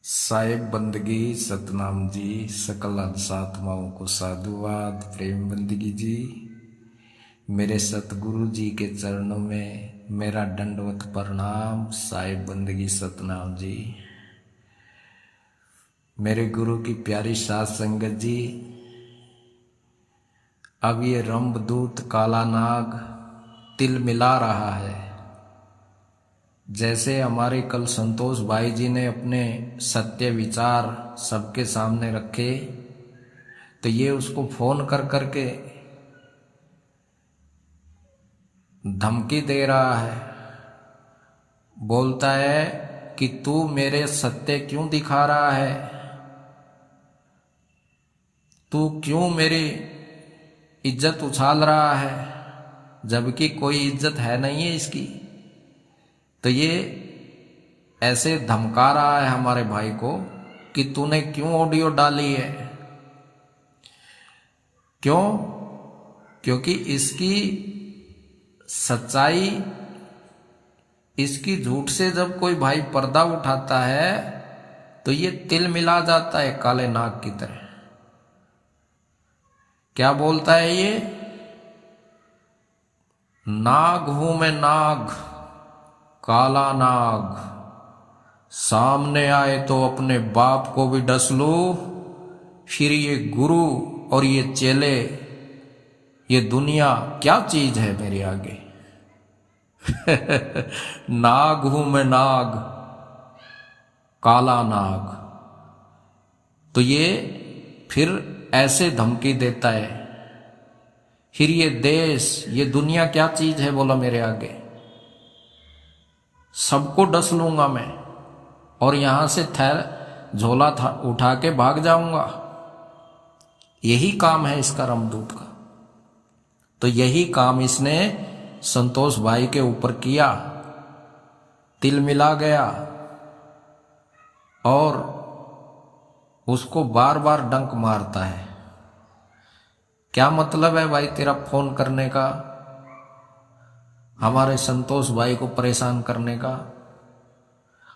साहेब बंदगी सतनाम जी, सकल आत्माओं को साधुवाद प्रेम बंदगी जी। मेरे सतगुरु जी के चरणों में मेरा दंडवत प्रणाम। साहेब बंदगी सतनाम जी, मेरे गुरु की प्यारी साध संगत जी। अब ये रंभदूत काला नाग तिल मिला रहा है। जैसे हमारे कल संतोष भाई जी ने अपने सत्य विचार सबके सामने रखे, तो ये उसको फोन कर करके धमकी दे रहा है। बोलता है कि तू मेरे सत्य क्यों दिखा रहा है, तू क्यों मेरी इज्जत उछाल रहा है, जबकि कोई इज्जत है नहीं है इसकी। तो ये ऐसे धमका रहा है हमारे भाई को कि तूने क्यों ऑडियो डाली है। क्यों? क्योंकि इसकी सच्चाई, इसकी झूठ से जब कोई भाई पर्दा उठाता है तो ये तिल मिला जाता है काले नाग की तरह। क्या बोलता है ये? नाग हूं मैं नाग, काला नाग, सामने आए तो अपने बाप को भी डस लो। फिर ये गुरु और ये चेले, ये दुनिया क्या चीज है मेरे आगे। नाग हूं मैं नाग, काला नाग। तो ये फिर ऐसे धमकी देता है। फिर ये देश, ये दुनिया क्या चीज है बोला मेरे आगे, सबको डस लूंगा मैं और यहां से झोला उठा के भाग जाऊंगा। यही काम है इसका रमदूत का। तो यही काम इसने संतोष भाई के ऊपर किया। तिल मिला गया और उसको बार बार डंक मारता है। क्या मतलब है भाई तेरा फोन करने का, हमारे संतोष भाई को परेशान करने का?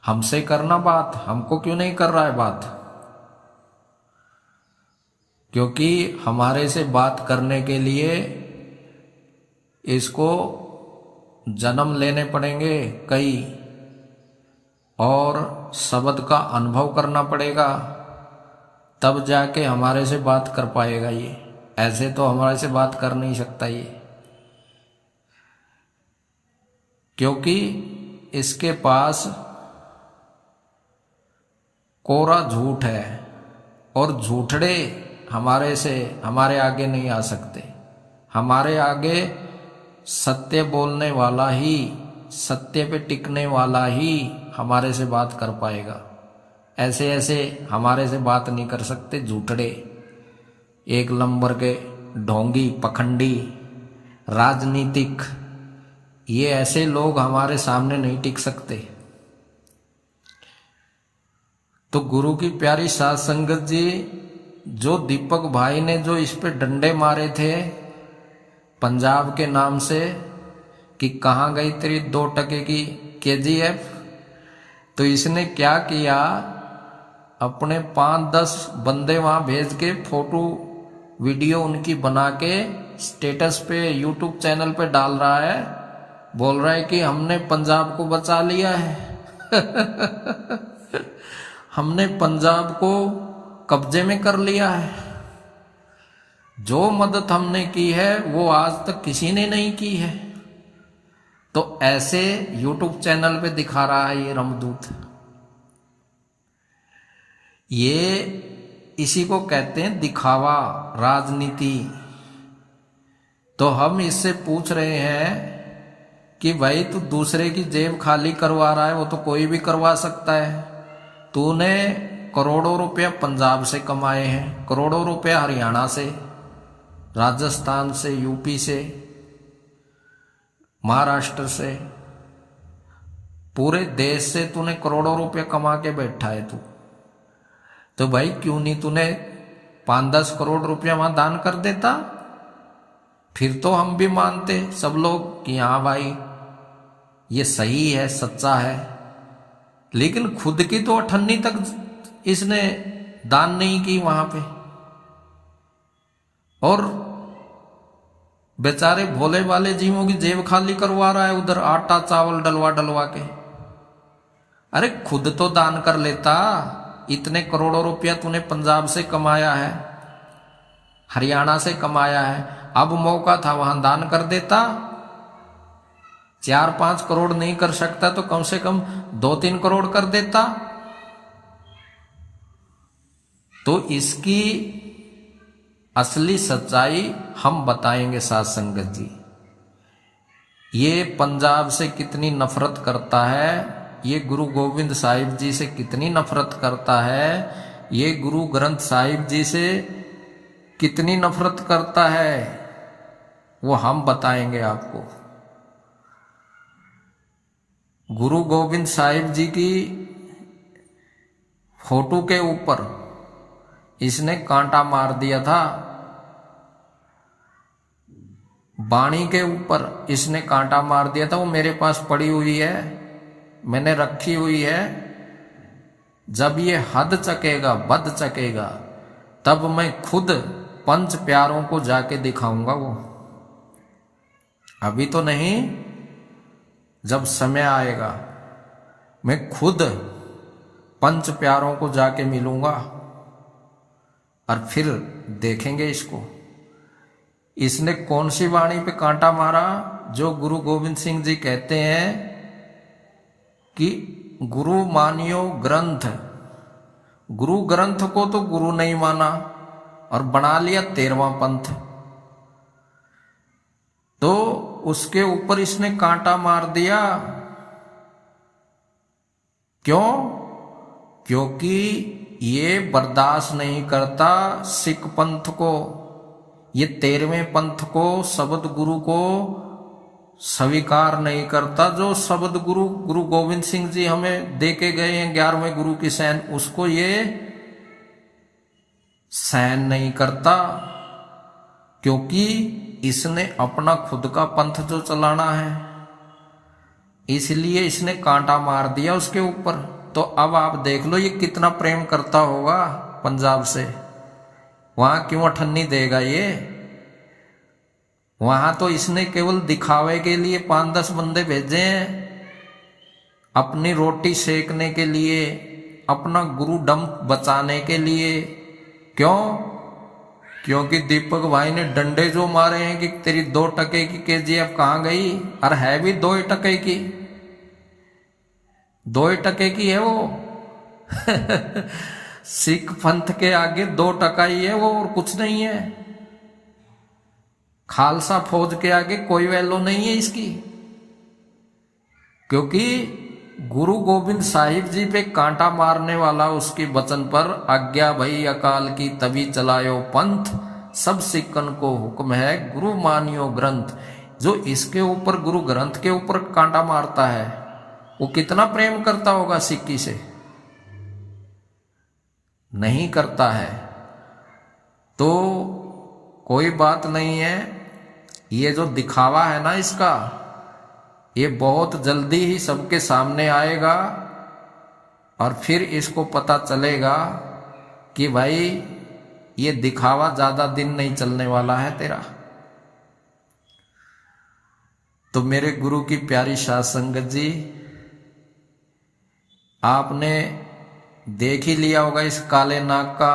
हमसे करना बात, हमको क्यों नहीं कर रहा है बात? क्योंकि हमारे से बात करने के लिए इसको जन्म लेने पड़ेंगे कई, और शब्द का अनुभव करना पड़ेगा, तब जाके हमारे से बात कर पाएगा ये। ऐसे तो हमारे से बात कर नहीं सकता ये, क्योंकि इसके पास कोरा झूठ है और झूठड़े हमारे आगे नहीं आ सकते। हमारे आगे सत्य बोलने वाला ही, सत्य पे टिकने वाला ही हमारे से बात कर पाएगा। ऐसे ऐसे हमारे से बात नहीं कर सकते झूठड़े, एक नंबर के ढोंगी, पखंडी, राजनीतिक, ये ऐसे लोग हमारे सामने नहीं टिक सकते। तो गुरु की प्यारी साध संगत जी, जो दीपक भाई ने जो इस पे डंडे मारे थे पंजाब के नाम से कि कहाँ गई तेरी 2 टके की KGF, तो इसने क्या किया, अपने 5-10 बंदे वहां भेज के फोटो वीडियो उनकी बना के स्टेटस पे YouTube चैनल पे डाल रहा है। बोल रहा है कि हमने पंजाब को बचा लिया है। हमने पंजाब को कब्जे में कर लिया है। जो मदद हमने की है वो आज तक किसी ने नहीं की है। तो ऐसे YouTube चैनल पे दिखा रहा है ये रमदूत। ये इसी को कहते हैं दिखावा, राजनीति। तो हम इससे पूछ रहे हैं कि भाई तू दूसरे की जेब खाली करवा रहा है, वो तो कोई भी करवा सकता है। तूने करोड़ों रुपया पंजाब से कमाए हैं, करोड़ों रुपया हरियाणा से, राजस्थान से, यूपी से, महाराष्ट्र से, पूरे देश से तूने करोड़ों रुपया कमा के बैठा है तू। तो भाई क्यों नहीं तूने 5-10 करोड़ रुपया वहां दान कर देता? फिर तो हम भी मानते सब लोग कि हाँ भाई ये सही है, सच्चा है। लेकिन खुद की तो अठन्नी तक इसने दान नहीं की वहां पे। और बेचारे भोले वाले जीवों की जेब खाली करवा रहा है उधर आटा चावल डलवा डलवा के। अरे खुद तो दान कर लेता, इतने करोड़ों रुपया तूने पंजाब से कमाया है, हरियाणा से कमाया है, अब मौका था वहां दान कर देता। 4-5 करोड़ नहीं कर सकता तो कम से कम 2-3 करोड़ कर देता। तो इसकी असली सच्चाई हम बताएंगे साध संगत जी। ये पंजाब से कितनी नफरत करता है, ये गुरु गोविंद साहिब जी से कितनी नफरत करता है, ये गुरु ग्रंथ साहिब जी से कितनी नफरत करता है, वो हम बताएंगे आपको। गुरु गोविंद साहिब जी की फोटो के ऊपर इसने कांटा मार दिया था, बाणी के ऊपर इसने कांटा मार दिया था। वो मेरे पास पड़ी हुई है, मैंने रखी हुई है। जब ये हद चकेगा, बद चकेगा, तब मैं खुद पंच प्यारों को जाके दिखाऊंगा। वो अभी तो नहीं, जब समय आएगा मैं खुद पंच प्यारों को जाके मिलूंगा और फिर देखेंगे इसको। इसने कौन सी वाणी पे कांटा मारा? जो गुरु गोविंद सिंह जी कहते हैं कि गुरु मानियो ग्रंथ। गुरु ग्रंथ को तो गुरु नहीं माना और बना लिया 13वां पंथ। तो उसके ऊपर इसने कांटा मार दिया। क्यों? क्योंकि ये बर्दाश्त नहीं करता सिख पंथ को, ये 13वें पंथ को, शब्द गुरु को स्वीकार नहीं करता। जो शब्द गुरु गुरु गोविंद सिंह जी हमें दे के गए हैं 11वें गुरु की सहन, उसको ये सहन नहीं करता। क्योंकि इसने अपना खुद का पंथ जो चलाना है, इसलिए इसने कांटा मार दिया उसके ऊपर। तो अब आप देख लो ये कितना प्रेम करता होगा पंजाब से। वहां क्यों अठन्नी देगा ये? वहां तो इसने केवल दिखावे के लिए 5-10 बंदे भेजे हैं, अपनी रोटी सेकने के लिए, अपना गुरु डम बचाने के लिए। क्यों? क्योंकि दीपक भाई ने डंडे जो मारे हैं कि तेरी 2 टके की KGF कहां गई, और है भी 2 टके की, 2 टके की है वो। सिख पंथ के आगे 2 टका ही है वो, और कुछ नहीं है। खालसा फौज के आगे कोई वैल्यू नहीं है इसकी। क्योंकि गुरु गोविंद साहिब जी पे कांटा मारने वाला उसके वचन पर आज्ञा भई अकाल की तभी चलायो पंथ, सब सिखन को हुक्म है गुरु मानियो ग्रंथ। जो इसके ऊपर गुरु ग्रंथ के ऊपर कांटा मारता है वो कितना प्रेम करता होगा सिक्की से? नहीं करता है। तो कोई बात नहीं है। ये जो दिखावा है ना इसका, ये बहुत जल्दी ही सबके सामने आएगा और फिर इसको पता चलेगा कि भाई ये दिखावा ज्यादा दिन नहीं चलने वाला है तेरा। तो मेरे गुरु की प्यारी साध संगत जी, आपने देख ही लिया होगा इस काले नाग का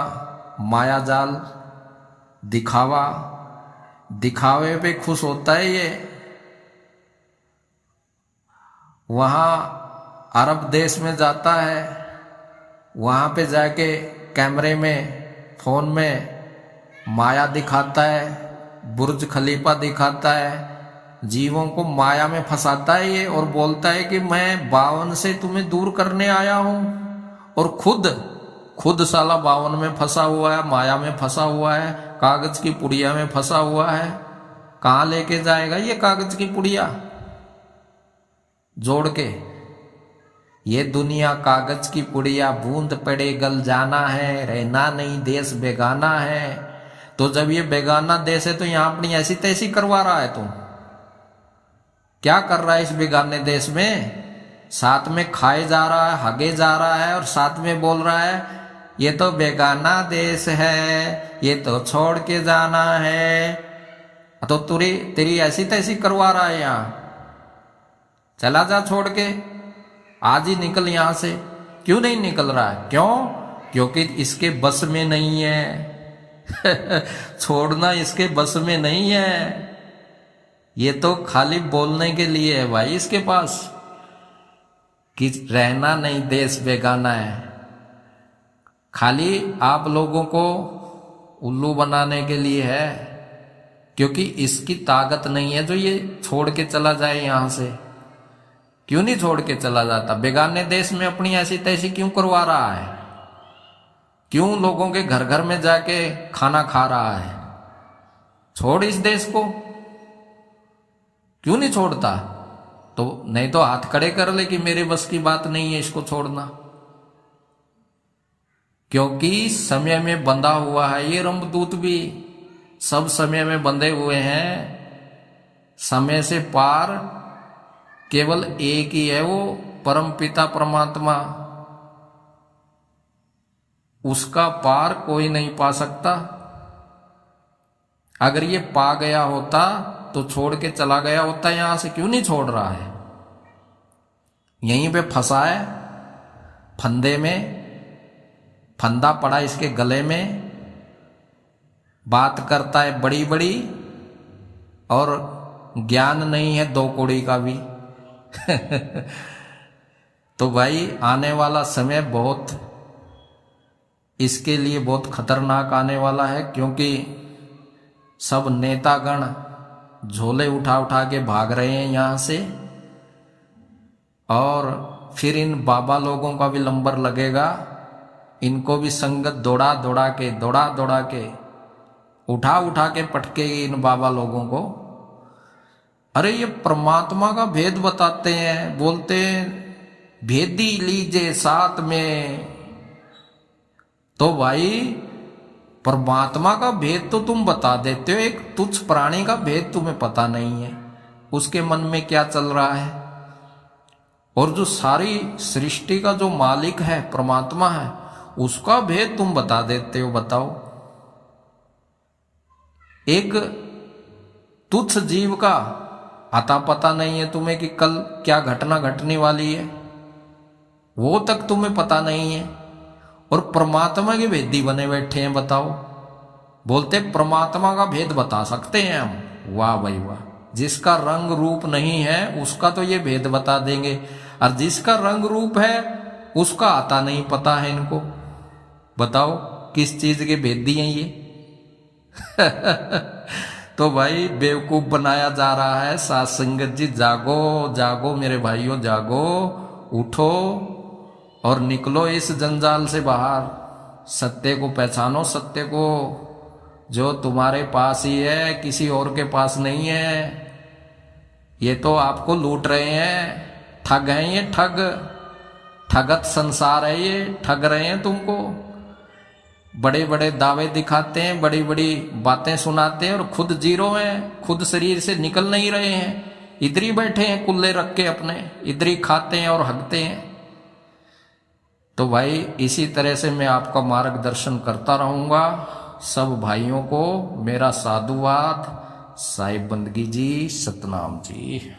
माया जाल, दिखावा। दिखावे पे खुश होता है ये। वहां अरब देश में जाता है, वहां पे जाके कैमरे में, फोन में माया दिखाता है, बुर्ज खलीफा दिखाता है, जीवों को माया में फंसाता है ये, और बोलता है कि मैं 52 से तुम्हें दूर करने आया हूं। और खुद साला 52 में फंसा हुआ है, माया में फंसा हुआ है, कागज की पुड़िया में फंसा हुआ है। कहां लेके जाएगा ये कागज की पुड़िया जोड़ के? ये दुनिया कागज की पुड़िया, बूंद पड़े गल जाना है, रहना नहीं देश बेगाना है। तो जब ये बेगाना देश है तो यहां अपनी ऐसी तैसी करवा रहा है। तुम क्या कर रहा है इस बेगाने देश में? साथ में खाए जा रहा है, हगे जा रहा है, और साथ में बोल रहा है ये तो बेगाना देश है, ये तो छोड़ के जाना है। तो तेरी ऐसी तैसी करवा रहा है यहाँ, चला जा छोड़ के, आज ही निकल यहां से। क्यों नहीं निकल रहा है? क्यों? क्योंकि इसके बस में नहीं है। छोड़ना इसके बस में नहीं है। ये तो खाली बोलने के लिए है भाई इसके पास कि रहना नहीं, देश बेगाना है। खाली आप लोगों को उल्लू बनाने के लिए है, क्योंकि इसकी ताकत नहीं है जो ये छोड़ के चला जाए यहां से। क्यों नहीं छोड़ के चला जाता? बेगाने देश में अपनी ऐसी तैसी क्यों करवा रहा है? क्यों लोगों के घर घर में जाके खाना खा रहा है? छोड़ इस देश को, क्यों नहीं छोड़ता? तो नहीं तो हाथ खड़े कर ले कि मेरे बस की बात नहीं है इसको छोड़ना। क्योंकि समय में बंधा हुआ है ये रंभदूत भी, सब समय में बंधे हुए हैं। समय से पार केवल एक ही है, वो परम पिता परमात्मा। उसका पार कोई नहीं पा सकता। अगर ये पा गया होता तो छोड़ के चला गया होता यहां से। क्यों नहीं छोड़ रहा है? यहीं पे फंसा है, फंदे में, फंदा पड़ा इसके गले में। बात करता है बड़ी बड़ी और ज्ञान नहीं है दो कौड़ी का भी। तो भाई आने वाला समय बहुत इसके लिए बहुत खतरनाक आने वाला है, क्योंकि सब नेतागण झोले उठा उठा के भाग रहे हैं यहां से। और फिर इन बाबा लोगों का भी नंबर लगेगा। इनको भी संगत दौड़ा दौड़ा के उठा उठा के पटकेगी इन बाबा लोगों को। अरे ये परमात्मा का भेद बताते हैं, बोलते हैं भेदी लीजिए साथ में। तो भाई परमात्मा का भेद तो तुम बता देते हो, एक तुच्छ प्राणी का भेद तुम्हें पता नहीं है, उसके मन में क्या चल रहा है। और जो सारी सृष्टि का जो मालिक है परमात्मा है, उसका भेद तुम बता देते हो। बताओ, एक तुच्छ जीव का आता पता नहीं है तुम्हें कि कल क्या घटना घटने वाली है, वो तक तुम्हें पता नहीं है। और परमात्मा के भेदी बने बैठे हैं। बताओ, बोलते परमात्मा का भेद बता सकते हैं हम। वाह भाई वाह, जिसका रंग रूप नहीं है उसका तो ये भेद बता देंगे, और जिसका रंग रूप है उसका आता नहीं पता है इनको। बताओ किस चीज के भेदी हैं ये। तो भाई बेवकूफ बनाया जा रहा है। साथ संगत जी जागो जागो मेरे भाइयों, जागो, उठो और निकलो इस जंजाल से बाहर। सत्य को पहचानो, सत्य को जो तुम्हारे पास ही है, किसी और के पास नहीं है। ये तो आपको लूट रहे हैं, ठग हैं ये, ठगत संसार है ये, ठग रहे हैं तुमको। बड़े बड़े दावे दिखाते हैं, बड़ी बड़ी बातें सुनाते हैं, और खुद जीरो हैं, खुद शरीर से निकल नहीं रहे हैं। इधर ही बैठे हैं कुल्ले रख के अपने, इधर ही खाते हैं और हगते हैं। तो भाई इसी तरह से मैं आपका मार्गदर्शन करता रहूंगा। सब भाइयों को मेरा साधुवाद। साहिब बंदगी जी, सतनाम जी।